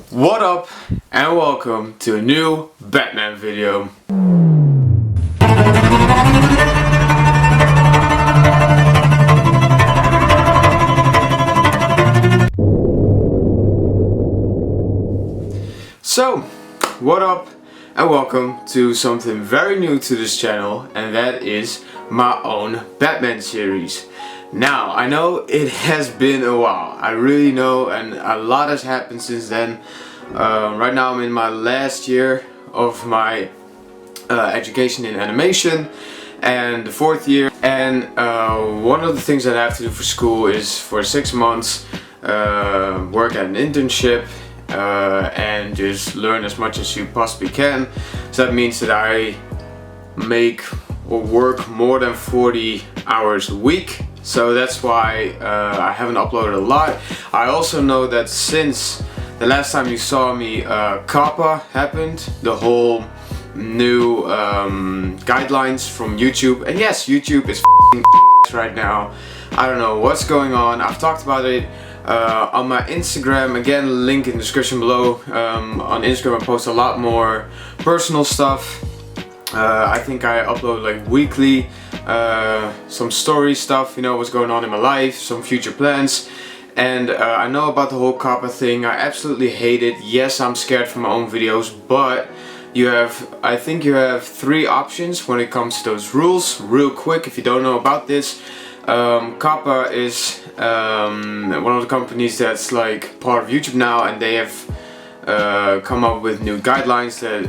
What up and welcome to a new Batman video. So, what up and welcome to something very new to this channel, and that is my own Batman series. Now, I know it has been a while, I really know, and a lot has happened since then. Right now I'm in my last year of my education in animation and the 4th year, and one of the things that I have to do for school is for 6 months work at an internship and just learn as much as you possibly can. So that means that I make or work more than 40 hours a week. So that's why I haven't uploaded a lot. I also know that since the last time you saw me, COPPA happened, the whole new guidelines from YouTube. And yes, YouTube is right now. I don't know what's going on. I've talked about it on my Instagram, again link in the description below. On Instagram I post a lot more personal stuff. I think I upload like weekly some story stuff, you know, what's going on in my life, some future plans. And I know about the whole COPPA thing. I absolutely hate it. Yes, I'm scared for my own videos, but I think you have 3 options when it comes to those rules. Real quick, if you don't know about this, COPPA is one of the companies that's like part of YouTube now, and they have come up with new guidelines that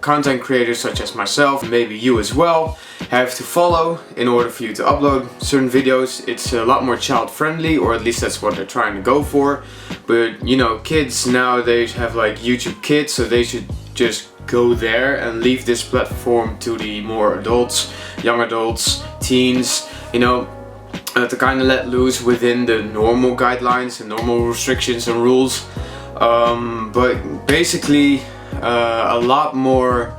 content creators such as myself, maybe you as well, have to follow in order for you to upload certain videos. It's a lot more child friendly, or at least that's what they're trying to go for. But you know, kids nowadays have like YouTube Kids, so they should just go there and leave this platform to the more adults, young adults, teens, you know, to kind of let loose within the normal guidelines and normal restrictions and rules. But basically a lot more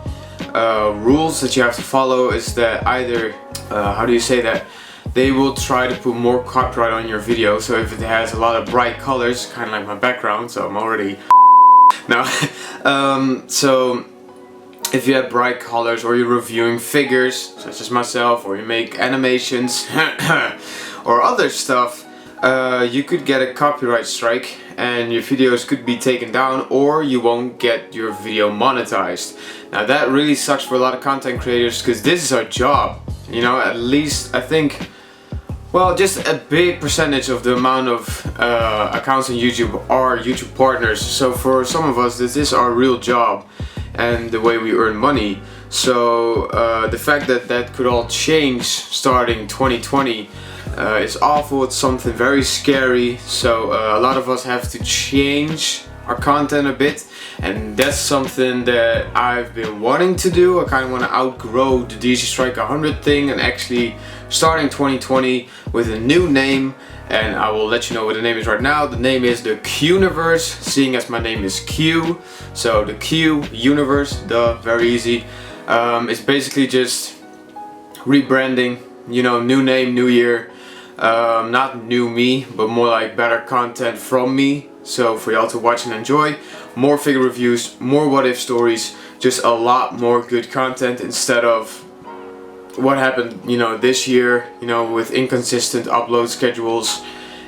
rules that you have to follow is that either, how do you say that, they will try to put more copyright on your video. So if it has a lot of bright colors, kind of like my background, so I'm already now so if you have bright colors, or you're reviewing figures such as myself, or you make animations or other stuff, you could get a copyright strike and your videos could be taken down, or you won't get your video monetized. Now that really sucks for a lot of content creators, because this is our job, you know. At least I think, well, just a big percentage of the amount of accounts on YouTube are YouTube partners. So for some of us, this is our real job and the way we earn money. So the fact that that could all change starting 2020 is awful. It's something very scary. So a lot of us have to change our content a bit, and that's something that I've been wanting to do. I kind of want to outgrow the DC Strike 100 thing and actually starting 2020 with a new name. And I will let you know what the name is right now. The name is the Q-Universe, seeing as my name is Q. So the Q Universe, very easy. It's basically just rebranding, you know, new name, new year. Not new me, but more like better content from me. So for y'all to watch and enjoy, more figure reviews, more what if stories, just a lot more good content instead of what happened, you know, this year, you know, with inconsistent upload schedules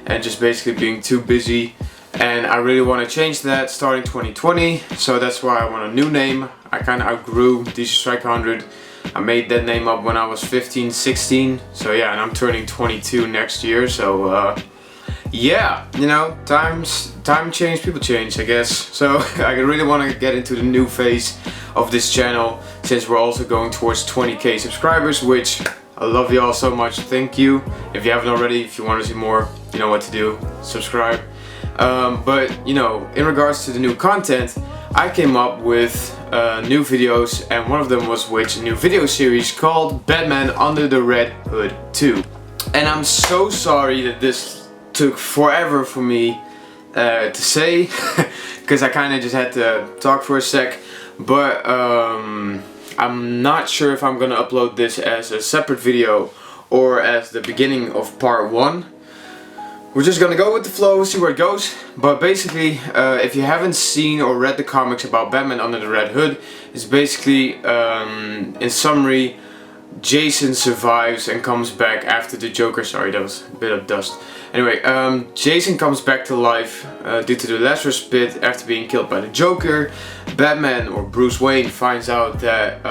and just basically being too busy. And I really want to change that starting 2020, so that's why I want a new name. I kind of outgrew DC Strike 100. I made that name up when I was 15, 16, so yeah, and I'm turning 22 next year, so yeah, you know, time change, people change, I guess. So I really want to get into the new phase of this channel, since we're also going towards 20k subscribers, which I love you all so much. Thank you. If you haven't already, if you want to see more, you know what to do, subscribe. But you know, in regards to the new content, I came up with new videos, and one of them was a new video series called Batman Under the Red Hood 2. And I'm so sorry that this took forever for me to say, because I kind of just had to talk for a sec. But I'm not sure if I'm gonna upload this as a separate video or as the beginning of part 1. We're just gonna go with the flow, see where it goes. But basically, if you haven't seen or read the comics about Batman Under the Red Hood, it's basically, in summary, Jason survives and comes back after the Joker. Sorry, that was a bit of dust. Anyway, Jason comes back to life due to the Lazarus Pit after being killed by the Joker. Batman, or Bruce Wayne, finds out that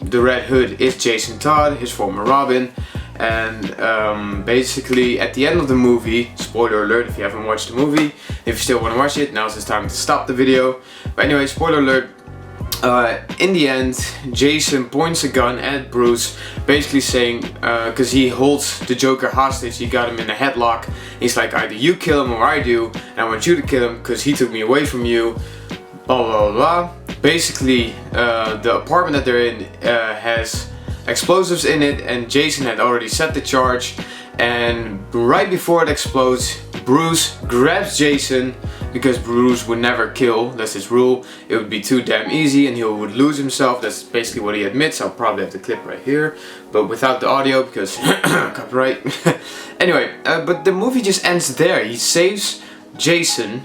the Red Hood is Jason Todd, his former Robin. And basically at the end of the movie, spoiler alert if you haven't watched the movie, if you still want to watch it, now's the time to stop the video. But anyway, spoiler alert, in the end Jason points a gun at Bruce, basically saying, because he holds the Joker hostage, he got him in a headlock, he's like, either you kill him or I do, and I want you to kill him because he took me away from you, blah blah blah. Basically the apartment that they're in has explosives in it, and Jason had already set the charge, and right before it explodes, Bruce grabs Jason, because Bruce would never kill, that's his rule, it would be too damn easy and he would lose himself. That's basically what he admits. I'll probably have the clip right here, but without the audio because copyright. Anyway, but the movie just ends there. He saves Jason.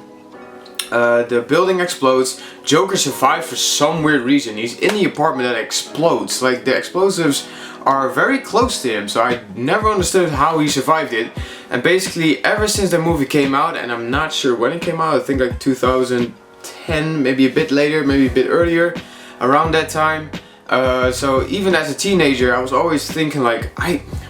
The building explodes. Joker survived for some weird reason. He's in the apartment that explodes. Like, the explosives are very close to him, so I never understood how he survived it. And basically, ever since the movie came out, and I'm not sure when it came out, I think like 2010, maybe a bit later, maybe a bit earlier, around that time. So even as a teenager, I was always thinking like,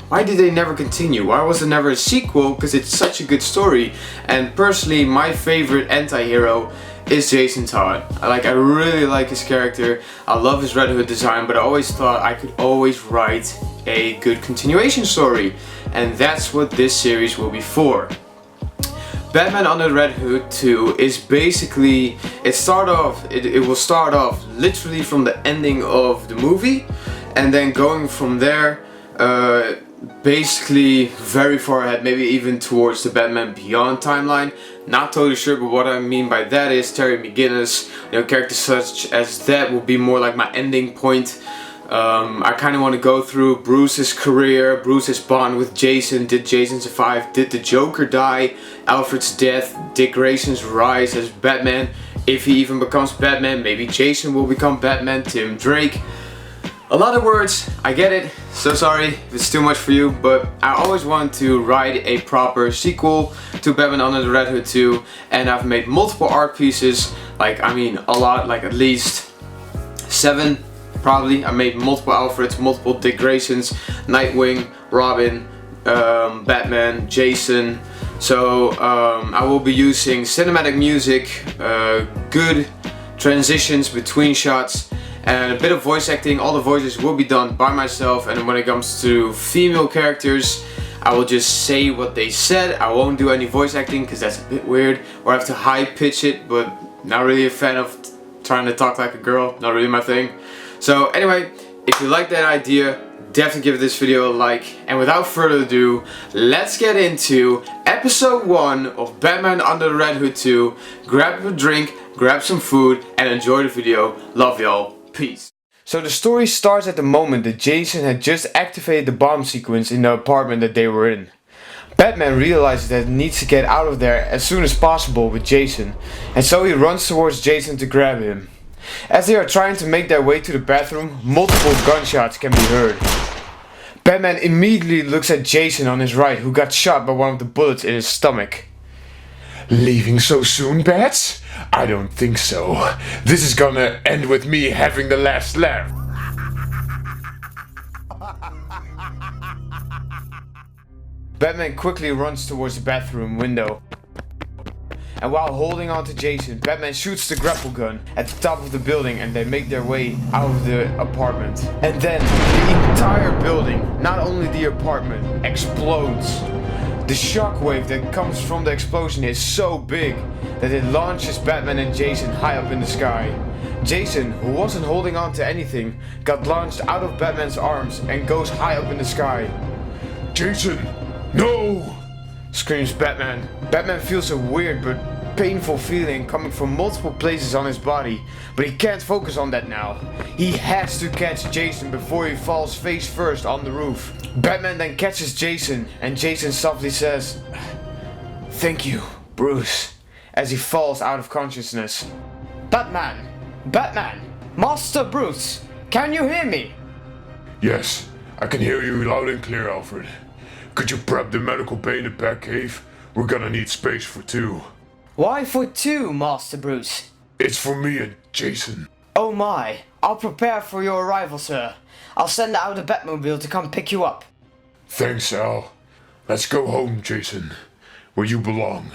why did they never continue? Why was there never a sequel? Because it's such a good story. And personally, my favorite anti-hero is Jason Todd. I really like his character. I love his Red Hood design, but I always thought I could always write a good continuation story. And that's what this series will be for. Batman Under the Red Hood 2 is basically, it will start off literally from the ending of the movie, and then going from there, basically very far ahead, maybe even towards the Batman Beyond timeline. Not totally sure, but what I mean by that is Terry McGinnis, characters such as that will be more like my ending point. I kind of want to go through Bruce's career, Bruce's bond with Jason. Did Jason survive? Did the Joker die? Alfred's death? Dick Grayson's rise as Batman? If he even becomes Batman, maybe Jason will become Batman. Tim Drake. A lot of words, I get it, so sorry if it's too much for you, but I always want to write a proper sequel to Batman Under the Red Hood 2, and I've made multiple art pieces, a lot, like at least 7 probably. I made multiple Alfreds, multiple Dick Graysons, Nightwing, Robin, Batman, Jason. So I will be using cinematic music, good transitions between shots, and a bit of voice acting. All the voices will be done by myself, and when it comes to female characters, I will just say what they said. I won't do any voice acting because that's a bit weird, or I have to high pitch it, but not really a fan of trying to talk like a girl, not really my thing. So anyway, if you like that idea, definitely give this video a like, and without further ado, let's get into episode 1 of Batman Under the Red Hood 2. Grab a drink, grab some food, and enjoy the video. Love y'all. Peace. So the story starts at the moment that Jason had just activated the bomb sequence in the apartment that they were in. Batman realizes that he needs to get out of there as soon as possible with Jason, and so he runs towards Jason to grab him. As they are trying to make their way to the bathroom, multiple gunshots can be heard. Batman immediately looks at Jason on his right, who got shot by one of the bullets in his stomach. Leaving so soon, Bats? I don't think so. This is gonna end with me having the last laugh. Batman quickly runs towards the bathroom window. And while holding on to Jason, Batman shoots the grapple gun at the top of the building, and they make their way out of the apartment. And then the entire building, not only the apartment, explodes. The shockwave that comes from the explosion is so big that it launches Batman and Jason high up in the sky. Jason, who wasn't holding on to anything, got launched out of Batman's arms and goes high up in the sky. Jason, no! Screams Batman. Batman feels a weird but painful feeling coming from multiple places on his body, but he can't focus on that now. He has to catch Jason before he falls face first on the roof. Batman then catches Jason, and Jason softly says, Thank you, Bruce, as he falls out of consciousness. Batman! Batman! Master Bruce! Can you hear me? Yes, I can hear you loud and clear, Alfred. Could you prep the medical bay in the Batcave? We're gonna need space for 2. Why for 2, Master Bruce? It's for me and Jason. Oh my, I'll prepare for your arrival, sir. I'll send out a Batmobile to come pick you up. Thanks, Al. Let's go home, Jason, where you belong.